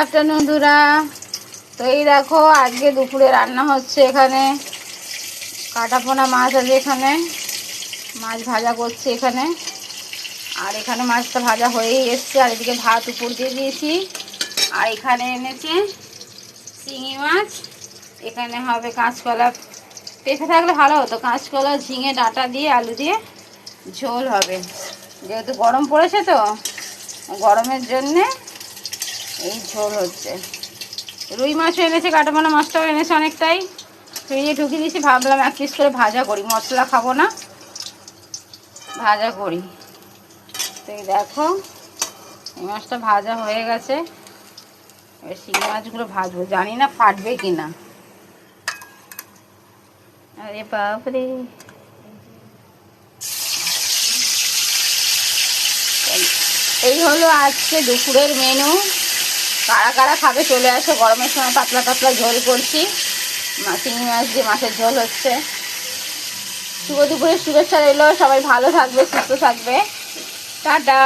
Afternoon বন্ধুরা। তো এই দেখো আজকে দুপুরে রান্না হচ্ছে। এখানে কাটাপোনা মাছ আছে, এখানে মাছ ভাজা করছে এখানে। আর এখানে মাছটা ভাজা হয়েই এসছে। আর এদিকে ভাত উপর দিয়ে দিয়েছি। আর এখানে এনেছে শিঙি মাছ। এখানে হবে কাঁচকলা, পেঁপে থাকলে ভালো হতো, কাঁচকলা ঝিঙে ডাঁটা দিয়ে আলু দিয়ে ঝোল হবে। যেহেতু গরম পড়েছে তো গরমের জন্যে এই ঝোল হচ্ছে। রুই মাছও এনেছে, কাটাপোনা মাছটাও এনেছে অনেকটাই, ফ্রিজে ঢুকিয়ে দিয়েছি। ভাবলাম এক পিস করে ভাজা করি, মশলা খাবো না, ভাজা করি। তো এই দেখো এই মাছটা ভাজা হয়ে গেছে। এবার শিঙি মাছগুলো ভাজবো, জানি না ফাটবে কিনা। আরে বাপরে, এই হলো আজকে দুপুরের মেনু। কারা কারা খাবে চলে আসো। গরমের সময় পাতলা পাতলা ঝোল করছি, শিঙি মাছ দিয়ে মাছের ঝোল হচ্ছে। শুভ দুপুরের শুভেচ্ছা রইল। সবাই ভালো থাকবে, সুস্থ থাকবে। টাটা।